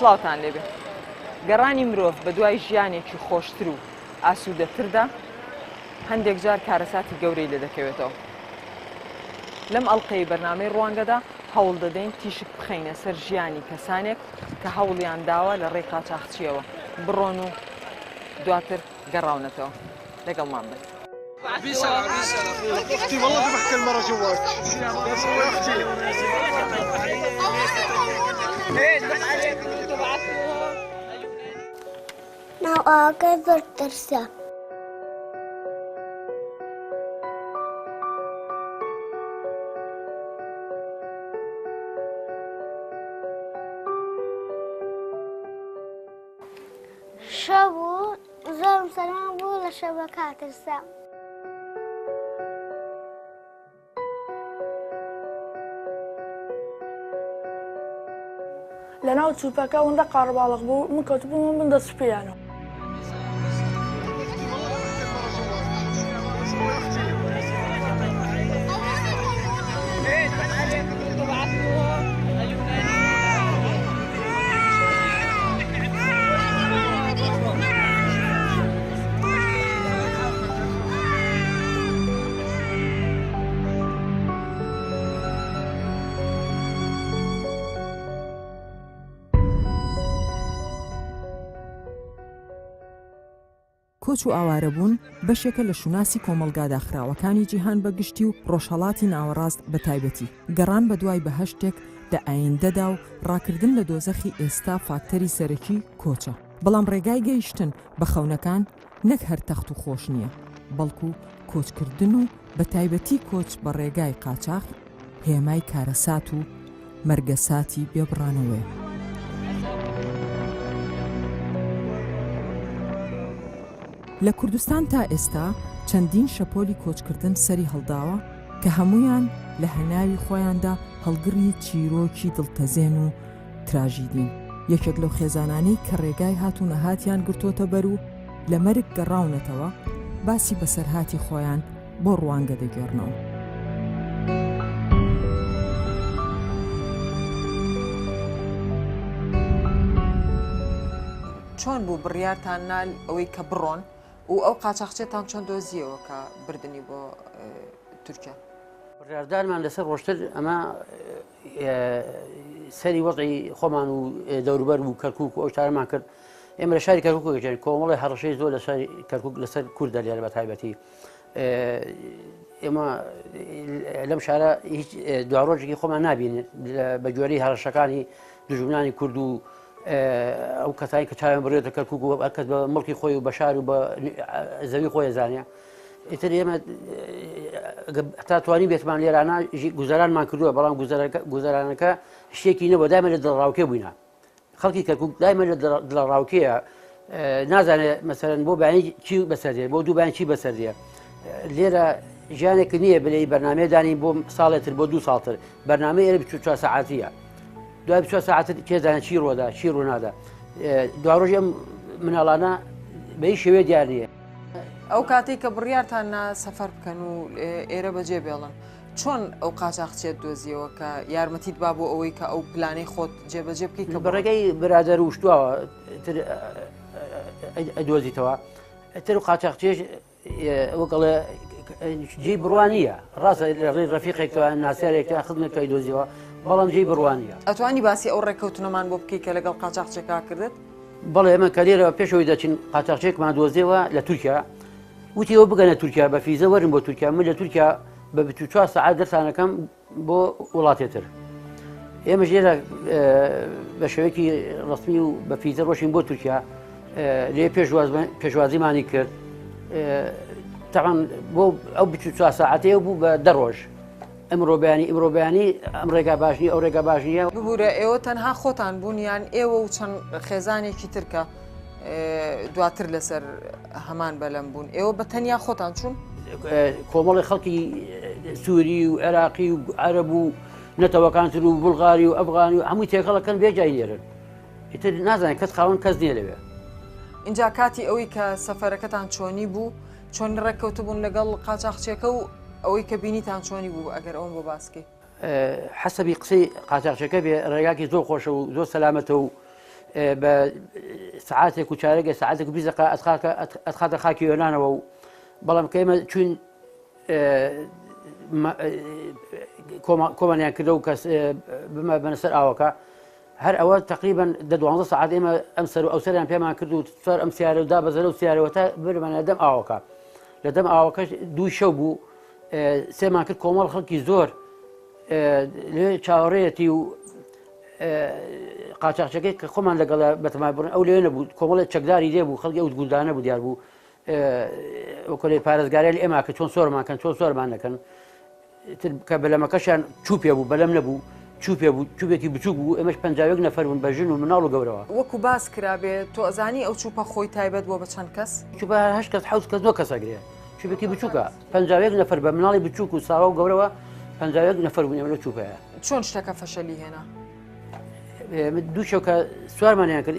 سڵاوتان لێبێ گەڕانی مرۆڤ بە دوای ژیانێکی خۆشتر و ئاسوودەتردا هەندێک جار کارەساتی گەورەی لێ دەکەوێتەوە. لەم ئەڵلقەی بەرنامەی ڕوانگەدا هەوڵ دەدەین تیشک بخەینە سەر ژیانی کەسانێک کە هەوڵیان داوە لە ڕێی قاچاقچیەوە بڕۆن و دواتر گەڕاونەتەوە. لەگەڵمان بن. اختي والله ذبحت المرة جوات يا اختي ما أقدر ترسى شبو زوم سلام بو لشبكات السام لەناو چوپەکە هەندە قارەباڵغ بوو من کەوتبووم من دەسوپیانەوە. کۆچ و ئاوارەبوون بەشێکە لە شوناسی کۆمەڵگاداخراوەکانی جیهان بەگشتی و ڕۆژهەڵاتی ناوەڕاست بە تایبەتی. گەڕان بە دوای بەهەشتێک لە ئایندەدا و ڕاکردن لە دۆزەخی ئێستا فاکتەری سەرەکی کۆچە. بەڵام ڕێگای گەیشتن بە خەونەکان نەک هەر تەخت و خۆش نییە، بەڵکو کۆچکردن و بە تایبەتی کۆچ بە ڕێگای قاچاق هێمای کارەسات و مەرگەساتی بێبڕانەوەی. لە کوردستان تا ئێستا چەندین شەپۆلی کۆچکردن سەری هەڵداوە کە هەمویان لە هەناوی خۆیاندا هەڵگری چیرۆکی دڵتەزێن و تراژیدین. یەکێک لەو خێزانانەی کە ڕێگای هاتوونە هاتیان گرتۆتە بەر و لە مەرگ گەڕاونەتەوە باسی بەسەرهاتی خۆیان بۆ ڕوانگە دەگێڕنەوە. چۆن بوو بڕیارتان نال ئەوەی کە بڕۆن و ئەو قاچاقچێتان چۆن دۆزیەوە کە بردننی بۆ تورکیا؟ بڕاردانمان لەسەر ڕۆشتر ئەمە سەری وەزعی خۆمان و دەوروبەر و کەرکووک و ئەو شارەمان کرد. ئێمە لە شاری کەرکووک گەژێن کۆمەڵی هەڕەشەی زۆر لە شاری کەرکووک لەسەر کوردە لێرە بە تایبەتی. ئێمە لەم شارە هیچ دواڕۆژێکی خۆمان نابینێت بە گوێرەی هەڕەشەکانی دژمنانی کورد و ئەو کەسانی کە چاویان بڕێتە کەرکووک و هەرکەس بە مڵکی خۆی و بە شار و بە زەوی خۆی زانیە. ئیتر ئێمە تا توانی بێتمان لێرانە گوزارانمان کردووە، بەڵام گوزارانەکە شتێکی نەبووە، دایمە لە دڵڕاوکێ بووینە. خەڵکی کەرکووک دایمە لە دڵڕاوکەیە، نازانێت مەسەرەن بۆ بەیانی چی بەسەردێ، بۆ دوو بەیان چی بەسەردێ. لێرە ژیانێک نییە بلێ بەرنامەیەدانی بۆ ساڵێتر بۆ 2 ساڵتر، بەرنامەی ئێرە 24 ساعاتیە. دوای 24 ساعت کێزانە چی ڕۆدا چی ڕوونادا. دواڕۆژی ئەم مناڵانە بە هیچ شێوەیە دیار نییە. ئەو کاتێک کە بڕیارتان سەفەر بکەن و ئێرە بەجێ بێڵن، چۆن ئەو قاچاقچێت دۆزیەوە کە یارمەتیت با بۆ ئەوەی کە ئەو پلانەی خۆت جێبەجێ بکەیت کە بەڕێگەی برادەر و شتووە دۆزیتەوە. تر و قاچاقچێش وەکڵێ جێی بڕوانیە، ڕاستە ڕێ ڕەفیقێکەوە ناسیارێکە خزمەتەکەی دۆزیەوە، بەڵام جێی بڕوانیە. ئەتوانی باسی ئەو ڕێککەوتنەمان بۆ بکەیت کە لەگەڵ قاچاقچێکا کردت؟ بەڵێ ئێمە کە لێرە پێشەوەی دەچین قاچاقچێکمان دۆزیەوە لە تورکیا، وتی ئەوە بگەنە تورکیا بە فیزە وەرن بۆ تورکیا. من لە تورکیا بە 24 ساعات دەرسانەکەم بۆ وڵاتێتر. ئێمەش لێرە بە شێوەیەکی ڕسمی و بە فیزە ڕۆشین بۆ تورکیا، لێ پێشوازیمانی کرد. تەقەن بۆ ئەو 24 ساعاتەیە بوو بە 10 ڕۆژ. ئەمڕۆ بەیانی ئەم ڕێگا باش نییە، ئەو ڕێگا باش نییە. ببوورە ئێوە تەنها خۆتان بوونیان ئێوە و چەند خێزانێکی ترکە دواتر لەسەر هەمان بەلەم بوون، ئێوە بە تەنیا خۆتان چوون؟ کۆمەڵی خەڵکی سووری و عێراقی و عەرەب و نەتەوەکانتر و بوڵغاری و ئەفغانی و هەمووی تێکەڵەکەن بێجای لێرن. ئیتر نازانێت کەس خاوەن کەس نییە لەوێ. اینجا کاتی ئەوەی کە سەفەرەکەتان چۆنی بوو، چۆن ڕێککەوتبوون لەگەڵ قاچاقچێکە و ئەوەی کە بینیتان چۆنی بوو ئەگەر ئەوم بۆ باسکەی؟ حەسەبی قسەی قاچاقچەکە بێ ڕێگاکی زۆر خۆشە و زۆر سەلامەتە و بە سعاتێک و چارەگە سعاتێک و 20 دقیقە ئەتخاتە خاکی یۆنانەوە و بەڵام کە ئێمە چوین کۆمانیان کردە و کەس بنەسەر ئاوەکە هەر ئەوە تقریبا 12 ساعت ئێمە ئەم سەر و ئەو سەریان پێمان کرد و سەر ئەم سیارە و دابەزەرە و سیارەوە تا برمانە دەم ئاوەکە لە دەم ئاوەکەش دوو شەو بوو سێمان کرد کۆمەڵ خەڵکی زۆر لێ چاوەڕێتی و قاچاقچەکەی کە خۆمان لەگەڵ بەتەمای بڕن ئەو لێ نەبوو کۆمەڵە چەکداری لێ بوو خەڵکی ئەو گوندانە بوو دیار بوو وەکۆلەی پارێزگاری لە ئێمە کە چۆن سۆرمانکەن چۆن سۆرمان نەکەن کە بەلەمەکەشیان چوپێ بوو بەلەم نەبوو چوپێ بوو چوبێکی بچوک بوو ئێمەش 50 نەفەر بوون بە ژن و مناڵ و گەورەوە وەکو باس کرابێ تۆ ئەزانی ئەو چوپە خۆی تایبەت بۆ بە چەند کەس چوبە 8 کەس 7 کەس 9 کەس ئەگرێ چوبێکی بچووکە 50 نەفەر بە مناڵی بچووک و ساوا و گەورەوە 50 نەفەر بوون ئێمە لە چوپەیە چۆن شتەکە فەشەلی هێنا دوو شەوکە سوارمانیان کرد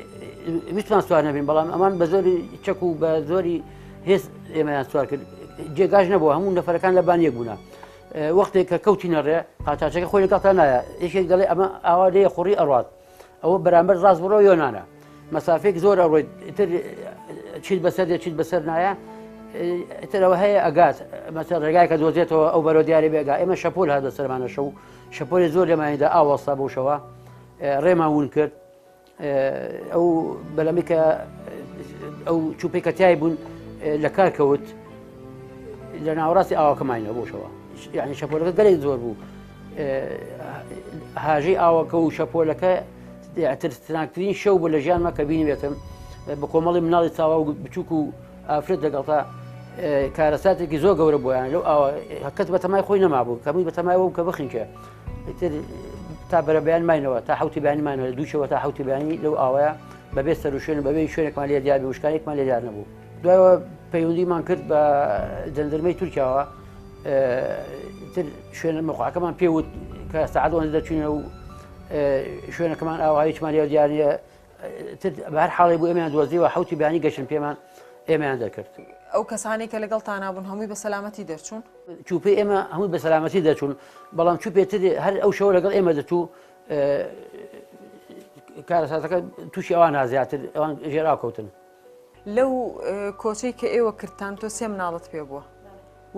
ویستمان سوار نەبین بەڵام ئەمان بە زۆری چەک و بە زۆری هێز ئێمەیان سوار کرد جێگاش نەبووە هەموو نەفەرەکان لە بانیەک بوونە وەختێک کە کەوتینە ڕێ قاچاقچەکە خۆی لەگەڵ تا نایە یەکێک دەڵێ ئەمە ئاوا لێ خوڕی ئەڕات ئەوە بەرامبەر ڕاست بڕۆ یۆنانە مەسافێک زۆر ئەڕۆیت ئیتر چیت بەسەر دێ چیت بەسەر نایە ئیترەوە هەیە ئەگات مەسەر ڕێگای کە دۆزێتەوە ئەو بەرەو دیاری بێگا ئێمە شەپۆل هات بەسەرمانە شەو شەپۆلی زۆر لێمانیدا ئاوەستا بۆ شەوە ڕێمان ون کرد ئەو بەلەمی کە ئەو چوپەی کە تیای بوون لە کار کەوت لە ناوەڕاستی ئاوەکەمانینە بۆشەوە یعنی شەپۆلەکە گەلێک زۆر بوو هاژەی ئاوەکە و شەپۆلەکە ترسناکترین شەو بوو لە ژیانمە کە بینیوێتم بە کۆمەڵی مناڵی چاوا و بچووک و ئافرەت لەگەڵتا کارەساتێکی زۆر گەورە بوویان لەو ئاوە هەکەت بە تەمای خۆی نەمابوو کەمووی بە تەمایەوە کە بخینکە تا بەرەبیان ماینەوە تا حوتی بیانی ماینەوە لە دووشەوە تا حوتی بیانی لەو ئاوەیە بەبێ سەر و شوێن بەبێ شوێنێکمان لێ دیار بوو شکارێکمان لێ دیار نەبوو دوایەوە پەیوەندیمان کرد بە جەندەرمەی تورکیاوە شوێنە مەخواکەمان پێوت کە سەعات ئەوەندە دەچوینە و شوێنەکەمان ئاوهاییچمان لێ دیار نیە بە هەر حاڵی بوو ئێمەیان دۆزیەوە حوتی بیانی گەشتن پێمان ئێمەیان دەکرد ئەو کەسانی کە لەگەڵ تانابوون هەمووی بە سەلامەتی دەرچوون چوپی ئێمە هەمووی بە سەلامەتی دەچوون بەڵام چوپێتر هەر ئەو شەوە لەگەڵ ئێمە دەچوو کارەساتەکە تووشی ئەوان زیاتر ئەوان ژێراکەوتن لەو کۆچەی کە ئێوە کردتان تۆ سێ مناڵت پێ بووە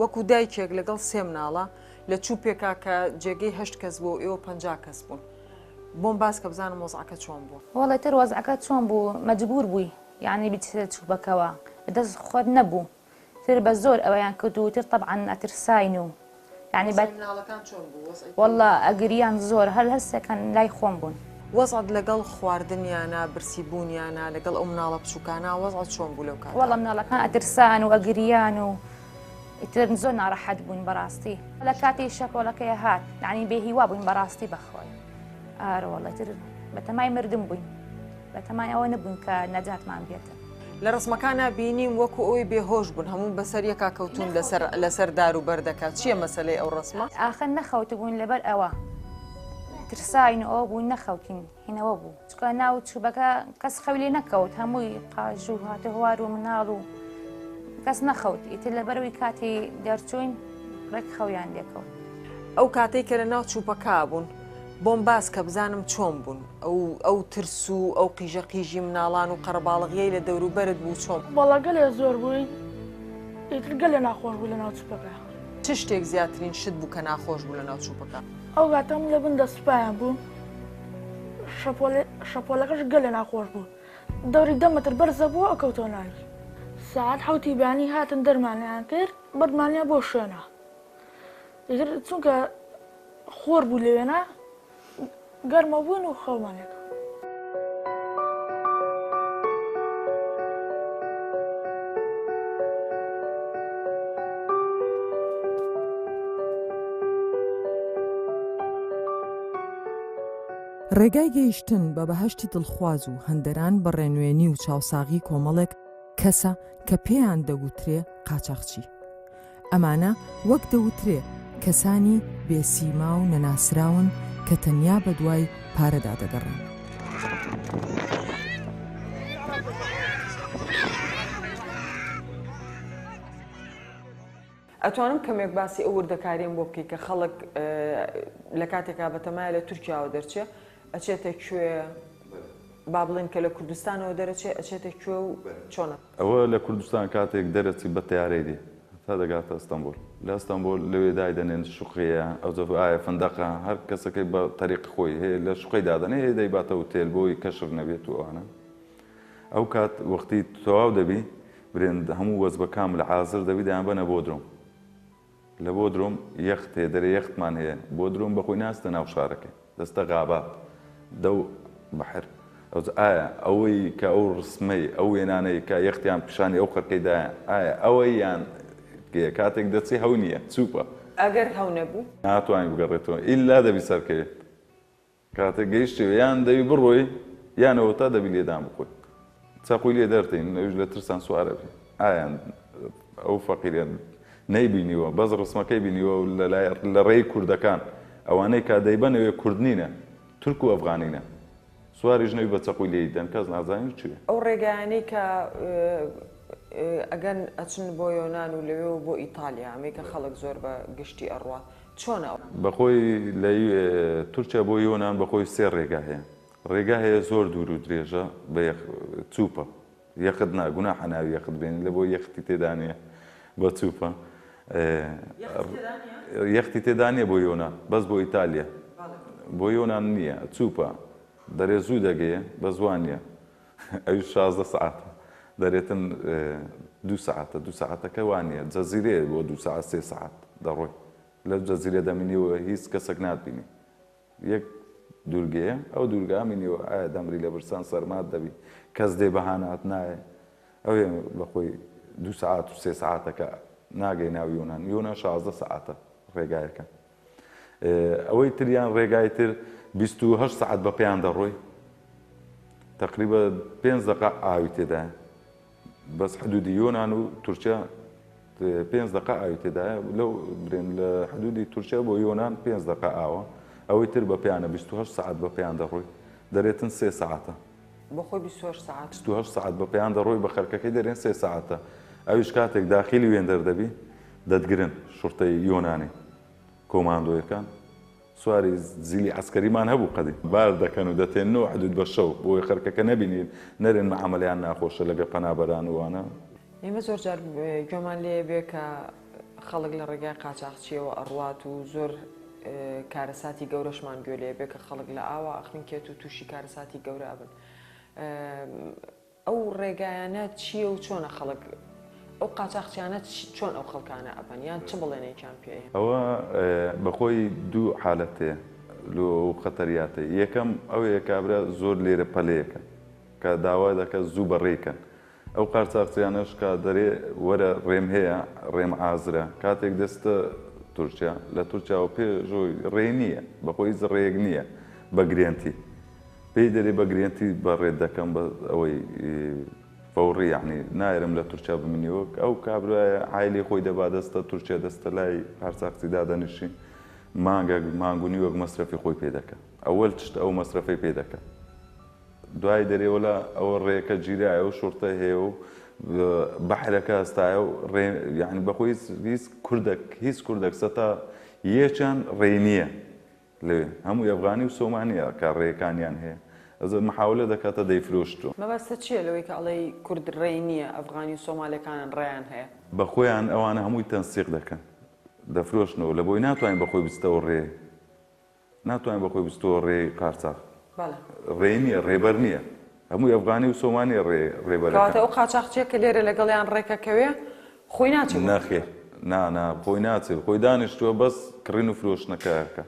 وەکو دایکێک لەگەڵ سێ مناڵە لە چوپێکا کە جێگەی 8 کەس بوو ئێوە 50 کەس بوون بۆم باس کە بزانم وەزعەکە چۆن بوو وەڵی تر وەزعەکە چۆن بوو مەجبور بووی یعنی بیچێت چوبەکەوە بەدەست خۆت نەبوو تر بە زۆر ئەوەیان کرد و تر طبعا ئەترساین و یعنی مناڵەکان چۆن بوو وەڵا ئەگریان زۆر هەر هەرسێکان لای خۆم بوون وەزعت لەگەڵ خواردنیانە برسیبوونیانە لەگەڵ ئەو مناڵە بچووکانە وەزعت چۆن بوو لەو کات وەڵام مناڵەکان ئەترسان و ئەگریان و ئیتر زۆر ناڕەحەت بوون بەڕاستی لە کاتی شەپۆلەکەی هات یعنی بێهیوا بووین بەڕاستی بەخۆی ئارە وەڵی تر بەتەمای مردم بووین بەتەمای ئەوە نەبووین کە نەجاتمان بێتە لە ڕسمەکانە بینیم وەکو ئەوی بێهۆش بوون هەموو بەسەر یەکا کەوتون لەسەر دار و بەردەکات چییە مەسەلەی ئەو ڕسمە؟ ئاخر نەخەوت بوون لەبەر ئەوە ترساین و ئەوە بووین نەخەوتین هینەوە بوو چکە ناو چوبەکە کەس خەویلێ نەکەوت هەمووی قاژ و هاتە هوار و مناڵ و کەس نەخەوت ئیتر لەبەرەوەی کاتی دەرچوین ڕێک خەویان لێکەوت ئەو کاتێک کە لە ناو چوپەکە بوون بۆم باس کە بزانم چۆن بوون ئەو ترس و ئەو قیژە قیژی مناڵان و قەرەباڵغیەی لە دەوروبەرت بوو چۆن وەڵا گەلێ زۆر بووی ئیتر گەلێ ناخۆش بوو لە ناو چوپەکە چ شتێک زیاترین شت بوو کە ناخۆش بوو لە ناو چوپەکە ئەو گاتەم لە بن دەسوپایان بوو شەپۆلەکەش گەلێ ناخۆش بوو دەوری 10 مەتر بەرزە بوو ئەکەوتۆ ناوی ساعت حوتی بیانی هاتن دەرمانیان کرد بەردمانیا بۆ شوێنە ئیتر چونکە خۆر بوو لەوێنە گەرمە بوون و خەومانێکە ڕێگای گەیشتن بە بەهەشتی دڵخواز و هەندەران بە ڕێنوێنی و چاوساغی کۆمەڵێک کەسە کە پێیان دەگوترێ قاچاقچی ئەمانە وەک دەوترێ کەسانی بێسیما و نەناسراون کە تەنیا بە دوای پارەدا دەگەڕن ئەتوانم کەمێک باسی ئەو وردەکاریم بۆ بکەی کە خەڵک لە کاتێکا بەتەمایە لە تورکیاوە دەرچێ ئەچێتە کوێ با بڵێن کە لە کوردستانەوە دەرەچێت ئەچێتە کوێ و چۆنە؟ ئەوە لە کوردستان کاتێک دەرەچی بە تیارەی دێ تا دەگاتە ئەستەمبول لە ئەستەمبول لەوێ دایدەنێن شوقەیە ئەو ئایا فندەقە هەر کەسەکەی بە تەریق خۆی هەیە لە شوقەی دادەنێ هەیە دەیباتە وتێل بۆی کەشر نەبێت و ئەوانە ئەو کات وەختی تەواو دەبی برێن هەموو وەزبەکان لە حازر دەبی دەیان بەنە بۆ درۆم لە بۆ درۆم یەخت هەیە دەرێ یەختمان هەیە بۆ درۆم بەخۆی ناستە ناو شارەکەی دەستە غابات دەو بەحر ئایا ئەوەی کە ئەو ڕسمەی ئەو وێنانەی کە یەختیان پیشانی ئەو خەرکەیدایە ئایا ئەوەی یان کاتێک دەچی هەو نییە چووپە ئەگەر هەو نەبوو ناتوانین بگەڕێتەوە ئیلا دەبی سەرکەوێت کاتێک گەیشتەوە یان دەوی بڕۆی یانەوە تا دەبی لێدان بخۆی چاقوی لێ دەرتین ئەوش لە ترسان سوارە بێ ئایان ئەو فەقیرێن نەیبینیوە بەس ڕسمەکەی بینیوە و لە ڕێی کوردەکان ئەوانەی کا دەیبەنەوێ کوردنینە تورک و ئەفغانینە سواری ژنەوی بە چەقوی لێی دەن کەس نازانین چێ ئەو ڕێگایانەی کە ئەگەن ئەچن بۆ یۆنان و لەوێ بۆ ئیتالیا ئەمەی کە خەڵک زۆر بە گشتی ئەڕوا چۆنە؟ بەخۆی لە تورکیا بۆ یۆنان بەخۆی سێ ڕێگا هەیە ڕێگا هەیە زۆر دوور و درێژە بە چووپە یەخت ناگونا حەناوی یەخت بێن لە بۆ یەختی تێدانە بە چووپە یەختی تێدانە بۆ یۆنان بەس بۆ ئیتالیا بۆ یۆنان نییە چووپە دەرێ زوو دەگەیە بە زوانە ئەوی 16 ساعتە دەرێتن 2 ساعتە 2 ساعتەکە وانە جەزیرێ بۆ 2 ساعت 3 ساعت دەڕۆی لە جەزیرە دەمینیوە هیچ کەسێک ناتبینی یەک دوورگەیە ئەو دوورگا مینیوە ئایا دەمری لە برسان سەرمات دەبی کەس دێ بەهانات نایە ئەو بەخۆی 2 ساعت و 3 ساعتەکە ناگەی ناو یۆنان یۆنان 16 ساعتە ڕێگایەکە ئەوەی تریان ڕێگای تر 28 ساعت بە پێیان دەڕۆی تقریبا 5 دقه ئاوی تێدایە بەس حدودی یۆنان و تورکیا 5 دقه ئاوی تێدایە لەو برێن لە حدودی تورکیا بۆ یۆنان 5 دقه ئاوە ئەوەی تر بە پێیانە 28 ساعت بە پێیان دەڕۆی دەرێتن 3 ساعتە بەخۆی 28 ساعت 28 ساعت بە پێیان دەڕۆی بە خەرکەکەی دەرێن 3 ساعتە ئەویش کاتێک داخلی وێن دەردەبی دەتگرن شورتەی یۆنانی کۆماندۆیەکان سواری زیلی عسکەریمان هەبوو قەدیم بار دەکەن و دەتێنەوە حدود بە شەو بۆی خەرکەکە نەبینین نەرێن مەعامەلیان ناخۆشە لەگە پەنابەران وانە ئێمە زۆر جار گوێمان لێ بێ کە خەڵک لە ڕێگای قاچاقچیەوە ئەڕوات و زۆر کارەساتی گەورەشمان گوێ لێ بێ کە خەڵک لە ئاوا ئەخنکێت و تووشی کارەساتی گەورە بن ئەو ڕێگایانە چییە و چۆنە خەڵک ئەو قاچاقچیانە چۆن ئەو خەڵکانە ئەبن یان چ بڵێنێکیان پێ ئەوە بەخۆی دوو حالەتەیە لۆ خەتەریاتە یەکەم ئەوەیە کابرا زۆر لێرە پەلەیەکە کە داوا دەکە زوو بەڕێکەن ئەو قاچاقچیانەش کە دەرێ وەرە ڕێم هەیە ڕێم ئازرە کاتێک دەستە تورکیا لە تورکیاوە پێشۆی ڕێ نییە بەخۆی ڕێک نییە بە گرێنتی پێی دەرێ بە گرێنتی بەڕێت دەکەم بە ئەوەی فەوڕی یعنی نایرم لە تورکیا بمینیەوە ئەو کابرایە عایلی خۆی دەبا دەستە تورکیا دەستە لای قاچاقچی دادەنیشی مانگ و نیوەک مەسرەفی خۆی پێ دەکە ئەوەل تشت ئەو مەسرەفەی پێ دەکە دوای دەرێوەلا ئەوە ڕێەکە گیرایە و شورتە هەیە و بەحرەکە هەستایە و یعنی بەخۆی هیچ کوردێک سەتا یەکیان ڕێ نییە لەوێ هەموو ئەفغانی و سۆمانیە کە ڕێەکانیان هەیە ئەزە محاولە دەکاتە دەیفرۆشتوە مەبەستە چییە لەوەی کە ئەڵەی کورد ڕێ نییە ئەفغانی و سۆمالەکانن ڕێیان هەیە بە خۆیان ئەوانە هەمووی تەنسیق دەکەن دەفرۆشنەوە لە بۆی ناتوانین بەخۆی بستەوە ڕێ ناتوانین بەخۆی بستەوە ڕێ قاچاق ڕێ نییە ڕێبەر نییە هەمووی ئەفغانی و سۆمانی ڕێبەرەکە ئەو قاچاقچیە کە لێرە لەگەڵیان ڕێکەکەوێ خۆی ناچێت نەخێ نا خۆی ناچێت خۆی دانیشتووە بەس کڕین و فرۆشتنەکەیەکە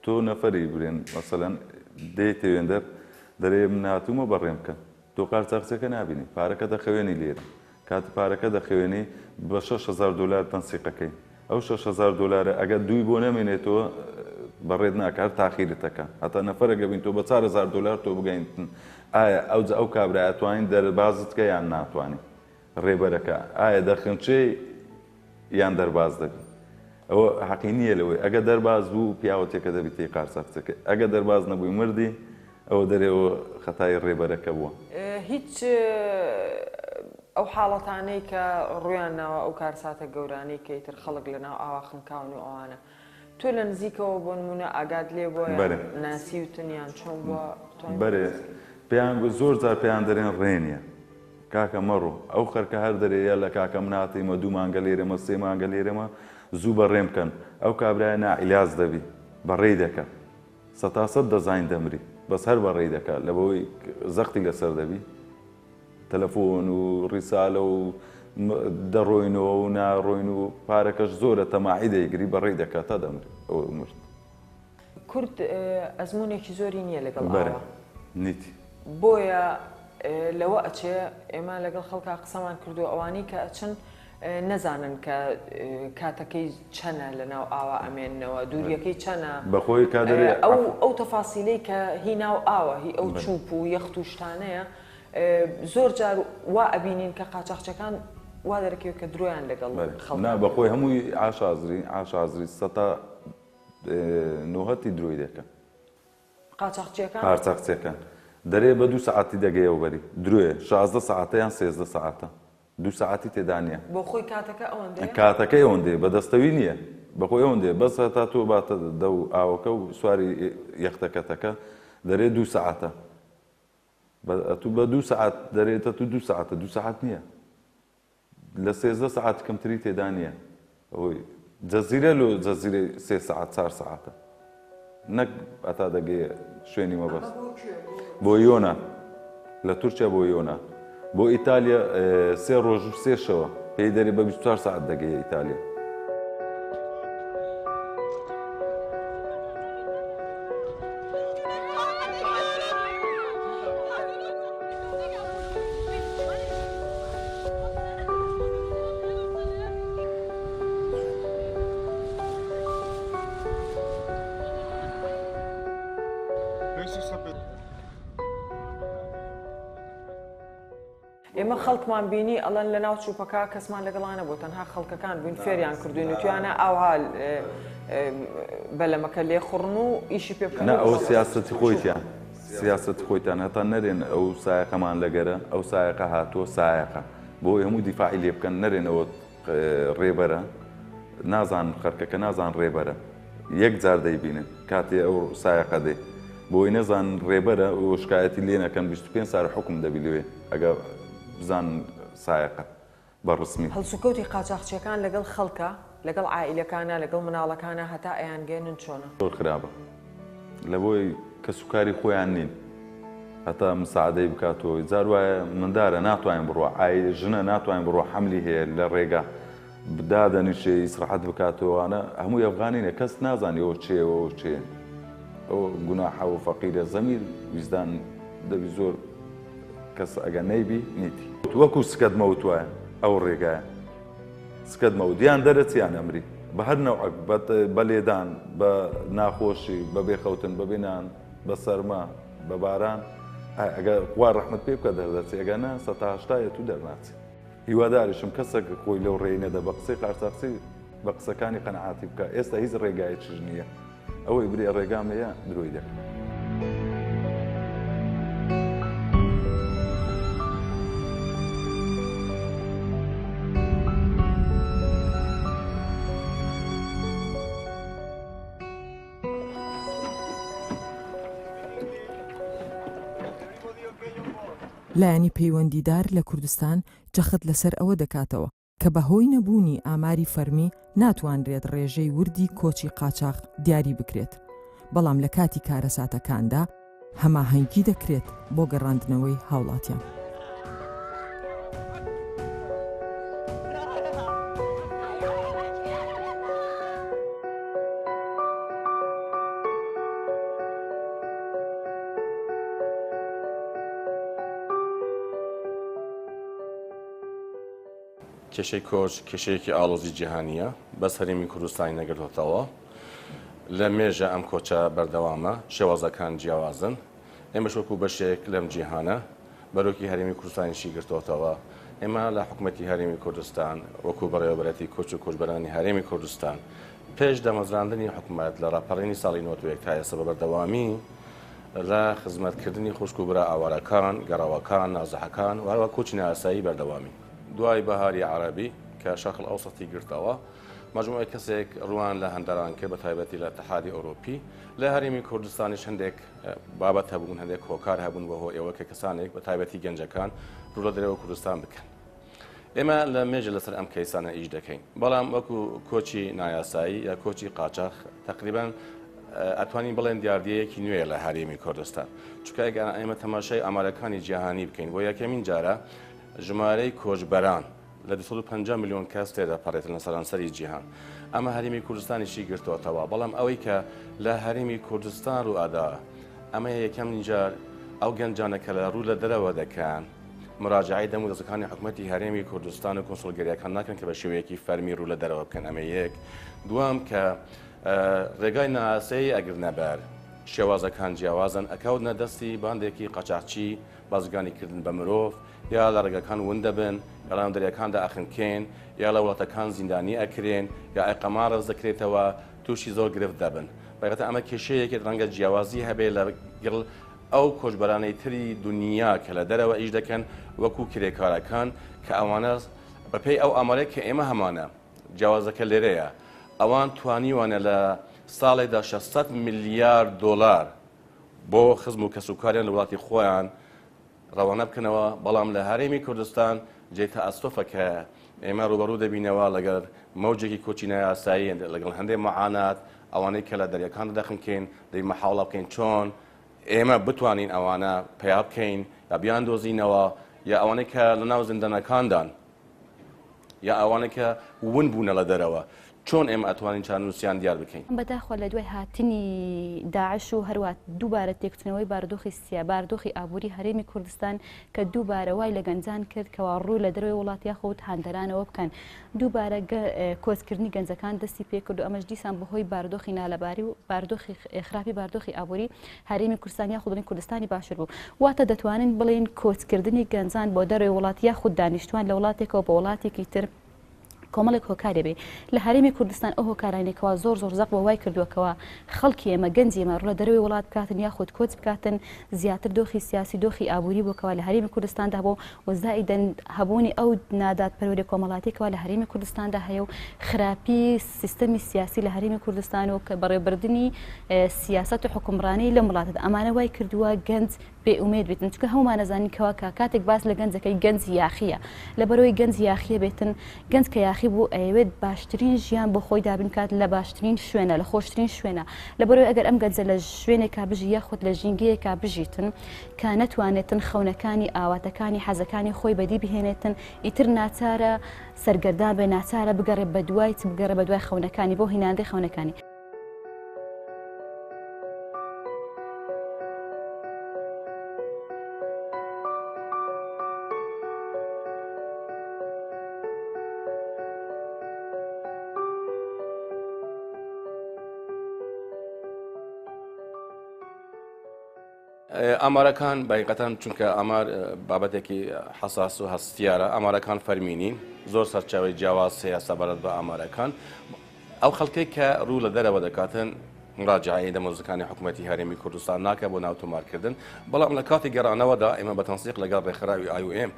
تۆ نەفەری برێن مەسەلەن دێتە وێندەر دەرێ من هاتوومە بەڕێم بکەن تۆ قاچاقچیەکە نابینی پارەکە دەخەوێنی لێرە کاتی پارەکە دەخەوێنی بە 6,000 دلار تەنسیقەکەی ئەو 6,000 دلارە ئەگەر دوی بۆ نەمێنێتەوە بەڕێت ناکە هەر تاخیرتەکە هەتا نەفەرەکە بین تۆ بە 4,000 دلار تۆ بگەینتن ئایا ئەو کابرا ئەتوانین دەربازت کە یان ناتوانانی ڕێبەرەکە ئایا دەرخنچەی یان دەرباز دەبی ئەوە حەقی نییە لەوەی ئەگە دەرباز بوو پیاوەتێکە دەبی تێی قاچاقچەکە ئەگە دەرباز نەبووی مردی ئەوە دەرێەوە خەتای ڕێبەرەکە بووە هیچ ئەو حاڵەتانەی کە ڕویان ناوە ئەو کارساتە گەورانەی کەیتر خەڵک لە ناو ئاوا خنکاون و ئەوانە تۆ لە نزیکەوە بۆ نمونە ئاگات لێ بۆ ناسی وتنیان چۆن بووە بەرێ پێیان زۆر جار پێیان دەرێن ڕێنیە کاکە مەڕۆ ئەو خەرکە هەر دەرەیە لە کاکە مناتیمە 2 مانگە لێرەمە 3 مانگە لێرەمە زوو بەڕێم بکەن ئەو کابرایە نائیلاج دەبی بەڕێی دەکە 100% دەزاین دەمری بەس هەر بەڕێی دەکات لە بەوەی زەختی لەسەر دەبی تەلەفۆن و ڕیسالە و دەڕۆینەوە و ناڕۆین و پارەکەش زۆرە تەماعی دەیگری بەڕێی دەکات تا دەمری ئەوە مرد کورد ئەزمونێکی زۆری نییە لەگەڵ ئاوە نیتی بۆیە لەوە ئەچێ ئێمە لەگەڵ خەڵکا قسەمان کردو ئەوانی کە ئەچن نەزانن کە کاتەکەی چەنە لە ناو ئاوا ئەمێننەوە دووریەکەی چەنە بەخۆی کادر ئەو تەفاسیلەی کە هی ناو ئاوە هی ئەو چوپ و یەخت و شتانەیە زۆر جار وا ئەبینین کە قاچاقچەکان وا دەرەکەوێت کە درۆیان لەگەڵ خەڵنا بەخۆی هەمووی ئاشازری سەتا نۆهەتی درۆی دەکەن قاچاقچیەکان دەرێ بە 2 ساعتی دەگەیەوە بەری درۆیە 16 ساعتەیان 13 ساعتە 2 ساعتی تێدا نییە بۆ خۆی کاتەکە ئەوەندەیە کاتەکەی ئەوەندێ بەدەستەوی نییە بەخۆی ئەوەندێ بەس تا تۆ باتە دە و ئاوەکە و سواری یەختەکەتەکە دەرێ 2 ساعتە تو بە 2 ساعت دەرێتە تو 2 ساعتە 2 ساعت نییە لە 13 ساعت کەمتری تێدا نییە ئەوەی جەزیرە لۆ جەزیرە 3 ساعت 4 ساعتە نەک ئەتا دەگەیە شوێنی مەبەست بۆ یۆنا لە تورکیا بۆ یۆنا بۆ ئیتالیا 3 ڕۆژ و 3 شەوە پێی دەری بە 24 ساعت دەگەیە ئیتالیا ئێمە خەڵکمان بینی ئەڵەن لە ناو چووپەکە کەسمان لەگەڵانە بۆ تەنها خەڵکەکان بووین فێریان کردوین و توانە ئاوها بەلەمەکە لێ خوڕن و ئیشی پێ بکەن ئەوە سیاسەتی خۆیتیان سیاسەتی خۆیتان هەتا نەرێن ئەو سایەقەمان لەگەرە ئەو سایەقە هاتووە سایەقە بۆ هەموو دیفاعی لێ بکەن نەرێنەوە ڕێبەرە نازان خەرکەکە نازان ڕێبەرە یەک جار دەیبینن کاتێ ئەو سایەقە دێ بۆی نەزان ڕێبەرە و شکایەتی لێ نەکەن 25 سال حکم دەبی لێ ئەگە بزان سایەقە بەڕسمی هەڵسوکەوتی قاچاقچیەکان لەگەڵ خەڵکە لەگەڵ عائیلەکانە لەگەڵ مناڵەکانە هەتا ئەیانگەێنن چۆنە زۆر خراپە لە بۆی کە سوکاری خۆیان نین هەتا مساعدەی بکاتەوە جار وایە مندارە ناتوانین بڕوە ژنە ناتوانین بڕوە حەملی هەیە لە ڕێگا بدادەنیشێ ئیسراحەت بکاتەوەوانە هەمووی ئەفغانینە کەس نازانێ ئەوە چێەوە ئەو چێ ئەو گوناحە و فەقیرە زەمیر ویزدان دەبی زۆر کەس ئەگە نەیبی نیتی وەکو سکەت مەوت وایە ئەو ڕێگایە سکەت مەودیان دەرەچیان ئەمری بە هەر نەوعک بە لێدان بە ناخۆشی بە بێخەوتن بە بێنان بە سەرما بە باران ئەگە خوا ڕەحمەت پێ بکە دەردەچی ئەگەنا 180 تو دەرناچی هیواداریشم کەسێک خۆی لەو ڕێنێدە بە قسەی قارچاقچی بە قسەکانی قەنەعاتی بکە ئێستا هیچ ڕێگایەکیش نییە ئەوەی برێ ڕێگامەیە درۆی دەکەن لایەنی پەیوەندیدار لە کوردستان جەخت لەسەر ئەوە دەکاتەوە کە بەهۆی نەبوونی ئاماری فەرمی ناتوانرێت ڕێژەی وردی کۆچی قاچاق دیاری بکرێت بەڵام لە کاتی کارەساتەکاندا هەماهەنگی دەکرێت بۆ گەڕاندنەوەی هاوڵاتیان. کێشەی کۆچ کێشەیەکی ئاڵۆزی جیهانیە بەس هەرێمی کوردستانی نەگرتوێتەوە لە مێژە ئەم کۆچە بەردەوامە شێوازەکان جیاوازن ئێمە وەکو بەشێک لەم جیهانە بەرۆکی هەرێمی کوردستانیشی گرتوێتەوە ئێمە لە حکوومەتی هەرێمی کوردستان وەکو بەڕێوەبەرەتی کۆچ و کۆچبەرانی هەرێمی کوردستان پێش دەمەزراندنی حکوومەت لە ڕاپەڕینی ساڵی 91 تا ئێستا بە بەردەوامی لە خزمەتکردنی خوشک و برا ئاوارەکان گەڕاوەکان نازەحەکان وهەروە کۆچی ناسایی بەردەوامی دوای بەهاری عەرەبی کە شەرق ئەوسەطی گرتەوە مجموعە کەسێک ڕوان لە هەندەران کرد بە تایبەتی لە اتحادی ئەوروپی لە هەرێمی کوردستانیش هەندێک بابەت هەبوون هەندێک هۆکار هەبوون بۆ ئێوە کە کەسانێک بە تایبەتی گەنجەکان ڕوو لە دەرەوە کوردستان بکەن. ئێمە لە مێژە لەسەر ئەم کەیسانە ئیش دەکەین بەڵام وەکو کۆچی نایاسایی یا کۆچی قاچاق تقریبان ئەتوانین بڵێن دیاردیەیەکی نوێ لە هەرێمی کوردستان چونکە ئەگەر ئێمە تەماشای ئامارەکانی جیهانی بکەین بۆ یەکەمین جارە ژمارەی کۆچبەران لە 250 میلیۆن کەس تێدا پەڕێتن لە سەرانسەری جیهان ئەمە هەرێمی کوردستانیشی گرتووەتەوە بەڵام ئەوەی کە لە هەرێمی کوردستان ڕوئادا ئەمە یەکەمین جار ئەو گەنجانەکە لە ڕوو لە دەرەوە دەکەن مراجعی دەم و دەستەکانی حکوومەتی هەرێمی کوردستان و کۆنسڵگەریەکان ناکەن کە بە شێوەیەکی فەرمی ڕوو لە دەرەوە بکەن ئەمە یەک دوام کە ڕێگای ناسەی ئەگەر نەبەر شێوازەکان جیاوازن ئەکەوتنە دەستی باندێکی قەچاقچی بازرگانیکردن بە مرۆڤ یا لە ڕێگەکان ون دەبن یا لە ناودەریەکاندا ئەخنکێن یا لە وڵاتەکان زیندانی ئەکرێن یا ئەقەمار ڕز دەکرێتەوە تووشی زۆر گرفت دەبن بەڵێتە ئەمە کێشەیەکی ڕەنگە جیاوازی هەبێ لەگەڵ ئەو کۆچبەرانەی تری دنیا کە لە دەرەوە ئیش دەکەن وەکو کرێکارەکان کە ئەوانە بەپێی ئەو ئامارەیە کە ئێمە هەمانە جیاوازەکە لێرەیە ئەوان توانیوانە لە ساڵێکدا 600 میلیارد دۆلار بۆ خزم و کەسوکاریان لە وڵاتی خۆیان ڕەوانە بکەنەوە بەڵام لە هەرێمی کوردستان جێتە ئەستۆفە کە ئێمە ڕوبەڕوو دەبینەوە لەگەر مەوجێکی کۆچی نایاسایی لەگەڵ هەندێک مەعانات ئەوانەی کە لە دەریەکان دەخنکەین دەی مەحاوڵە بکەین چۆن ئێمە بتوانین ئەوانە پیا بکەین یا بیان دۆزینەوە یا ئەوانەی کە لە ناو زیندەنەکاندان یا ئەوانەی کە ون بوونە لە دەرەوە چۆن ئێمە ئەتوانین چارنووسیان دیار بکەین بەداخۆ لە دوای هاتنی داعش و هەروات دووبارە تێکچنەوەی بارودۆخی سیا بارودۆخی ئابووری هەرێمی کوردستان کە دووبارە وای لە گەنجان کرد کەوا ڕوو لە دەروی وڵات یاخود هاندەرانەوە بکەن دووبارە کۆچکردنی گەنجەکان دەستی پێ کرد و ئەمەش دیسان بەهۆی بارودۆخی نالەباری و بارودۆخی خراپی بارودۆخی ئابووری هەرێمی کوردستان یاخودنی کوردستانی باشتر بوو واتە دەتوانین بڵێن کۆچکردنی گەنجان بۆ دەروی وڵات یاخود دانیشتوان لە وڵاتێکەوە بە وڵاتێکی تر کۆمەڵێک هۆکارێ بێ لە هەرێمی کوردستان ئەو هۆکارانێکەوە زۆر زەق بە وای کردووەکەوە خەڵکی ئێمە گەنجی ئێمە ڕوو لە دەروی وڵات بکاتن یاخود کۆچ بکاتن زیاتر دۆخی سیاسی دۆخی ئابووری بۆکەوە لە هەرێمی کوردستاندا بۆ وەزائیدەن هەبوونی ئەو نادادپەروەری کۆمەڵاتێکەوە لە هەرێمی کوردستاندا هەیە و خراپی سیستەمی سیاسی لە هەرێمی کوردستان و کە بەڕێبردننی سیاست و حکومڕانی لە وڵاتدا ئەمانە وای کردووە گەنج بێئومێد بێتن چکە هەمومان نەزانینکەوە کە کاتێک باس لە گەنجەکەی گەنج یاخیە لەبەرەوەی گەنج یاخیە بێتن گەنج کە یاخی بوو ئەوێت باشترین ژیان بۆ خۆی دابین کات لە باشترین شوێنە لە خۆشترین شوێنە لەبەرەوەی ئەگەر ئەم گەنجە لە شوێنێکا بژی یاخود لە ژینگەیەکا بژیتن کە نەتوانێتن خەونەکانی ئاواتەکانی حەزەکانی خۆی بەدی بهێنێتن ئیتر ناچارە سەرگەردان بێ ناچارە بگەڕێ بە دوای بگەڕێ بە دوای خەونەکانی بۆ هیناندەی خەونەکانی ئامارەکان بەیقەتەن چونکە ئامار بابەتێکی حەساس و هەستیارە ئامارەکان فەرمینین زۆر سەرچاوی جیاواز هەیە سەبارەت بە ئامارەکان ئەو خەڵکێک کە ڕوو لە دەرەوە دەکاتن مراجعی دەمەزەکانی حکوومەتی هەرێمی کوردستان ناکە بۆ ناوتۆمارکردن بەڵام لە کاتی گەڕانەوەدا ئێمە بە تەنسیق لەگەڵ ڕێکخراوی IOM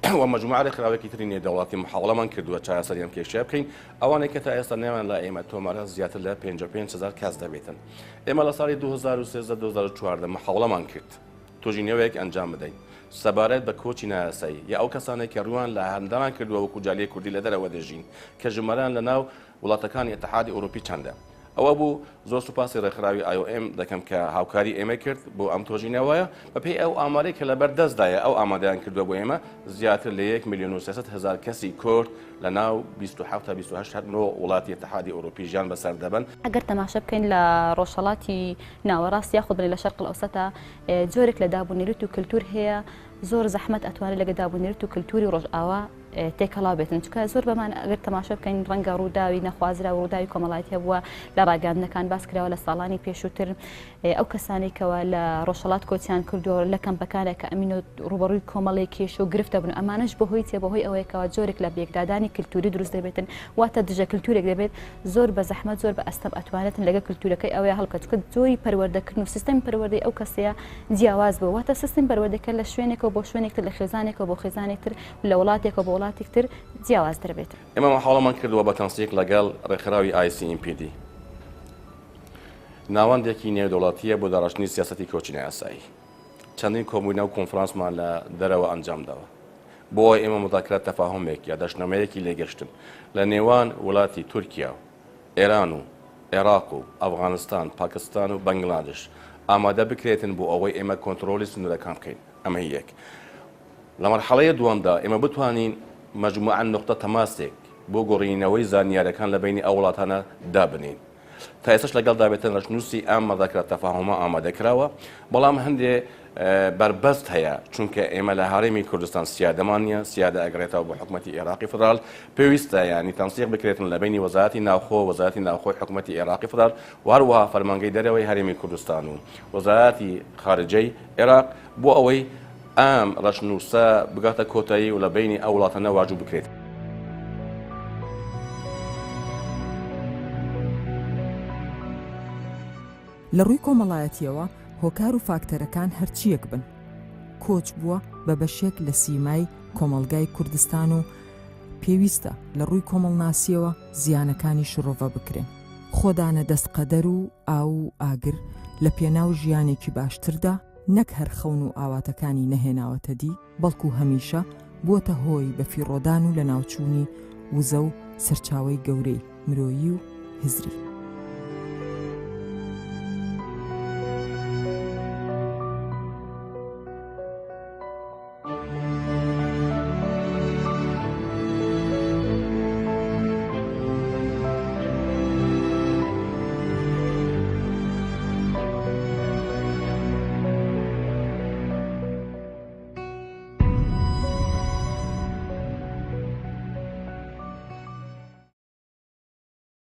و مجموعە ڕێکخراوێکی تری نێودەوڵاتی محاوڵەمان کردووە چارەسەری ئەم کێشەیە بکەین ئەوانەی کە تا ئێستا نێوان لە ئێمە تۆمارە زیاتر لە 55,000 کەس دەبێتن ئێمە لە ساڵی 2013-2014 محاوڵەمان کرد تۆژینەوەیەک ئەنجام بدەین سەبارەت بە کۆچی نایاسایی یا ئەو کەسانێک کە ڕوان لە هەندەران کردووە وەکو جالیە کوردی لە دەرەوە دەژین کە ژمارەیان لە ناو وڵاتەکانی ئەتحادی ئەوروپی چەندە ئەوە بوو زۆر سوپاسی ڕێکخراوی IOM دەکەم کە هاوکاری ئێمە کرد بۆ ئەم تۆژینەوەیە بەپێی ئەو ئامارەی کە لەبەر دەستدایە ئەو ئامادەیان کردووە بۆ ئێمە زیاتر لە 1,300,000 کەسی کورد لە ناو 27 تا 28 وڵاتی ئەتحادی ئەوروپی ژیان بەسەر دەبن ئەگەر تەماشا بکەین لە ڕۆژهەڵاتی ناوەڕاست یاخود لە شەرق الئەوسەتا جۆرێک لە دابوونیرت و کللتور هەیە زۆر زەحمەت ئەتوانێت لەگە دابوونیرت و کللتوری ڕۆژئاوا تێکەڵا بێتن چکە زۆر بەمان ئەگەر تەماشا بکەین ڕەنگە ڕووداوی نەخوازرا و ڕووداوی کۆمەڵایەتی هەبووە لە ڕاگەاندنەکان باس کراوە لە ساڵانی پێشووتر ئەو کەسانێکەوە لە ڕۆژهەڵات کۆچیان کردووە لە کەمپەکانە کە ئەمین و ڕوبەڕووی کۆمەڵی کێش و گرفتە بن ئەمانش بەهۆی بەهۆی ئەوەیەکەوە جۆرێک لە بێکدادانی کللتوری دروست دەبێتن واتە دژە کللتورێک دەبێت زۆر بە زەحمەت زۆر بە ئەستەم ئەتوانێتن لەگە کللتورەکەی ئەوەیە هەڵکە چکە زۆری پەروەردەکردن و سیستەمی پەروەردەی ئەو کەسەیە جیاواز بوو واتە سیستەمی پەروەردەکە لە شوێنێکەوە بۆ شوێنێکتر لە خێزانێکەوە بۆ خێزانێکتر لە وڵاتێکەوە بۆ وڵاتێک تر جیاواز دەبێت. ئێمە هەوڵەمان کردووە بە تەنسیق لەگەڵ ڕێکخراوی ICMPD ناوەندێکی نێودەوڵاتیە بۆ داڕشتنی سیاسەتی کۆچینە یاسایی. چەندین کۆبوونە و کۆنفرانسمان لە دەرەوە ئەنجامداوە. بۆ ئێمە مذاکرات تەفاهمێک یا دەشنامەیەکی لێگەشتن لە نێوان وڵاتی تورکیا و ئێران و عێراق و ئەفغانستان، پاکستان و بەنگلادش ئامادە بکرێتن بۆ ئەوەی ئێمە کۆنتترۆلی سنوورەکان بکەین. ئەمە یەک. لە مەرحەڵەیە دووەمدا ئێمە بتوانین مەجموعەن نقطە تەماسێک بۆ گۆڕینەوەی زانیاریەکان لە بینی ئەو وڵاتانە دابنین. تا ئێستش لەگەڵ دابێتن ڕەشنووسی ئەم مەذاکرات تەفاهمە ئامادەکراوە، بەڵام هەندێ بربەست هەیە چونکە ئێمە لە هەرێمی کوردستان سیادەمان نیە، سیادە ئەگرێتەوە بۆ حکوومەتی عێراقی فدرال پێویستە یانی تەنسیق بکرێتن لە بینی وەزارەتی ناوخۆ وەزارەتی ناوخۆی حکوومەتی عێراقی فدرال و هەروەها فەرمانگەی دەرەوەی هەرێمی کوردستان و وەزارەتی خارجەی عێراق بۆ ئەوەی ئەم ڕەشنووسە بگاتە کۆتایی و لە بینی ئەو وڵاتانە واجوو بکرێت. لە ڕووی کۆمەڵایەتیەوە هۆکار و فاکتەرەکان هەرچیەک بن. کۆچ بووە بە بەشێک لە سیمای کۆمەلگای کوردستان و پێویستە لە ڕووی کۆمەڵناسیەوە زیانەکانی شڕۆڤە بکرێن. خۆدانە دەستقەدەر و ئاو و ئاگر لە پێناو ژیانێکی باشتردا نەک هەر خەون و ئاواتەکانی نەهێناوەتە دی، بەڵکو هەمیشە بووەتە هۆی بە فیڕۆدان و لە ناوچوونی وزە و سەرچاوەی گەورەی مرۆیی و هزری.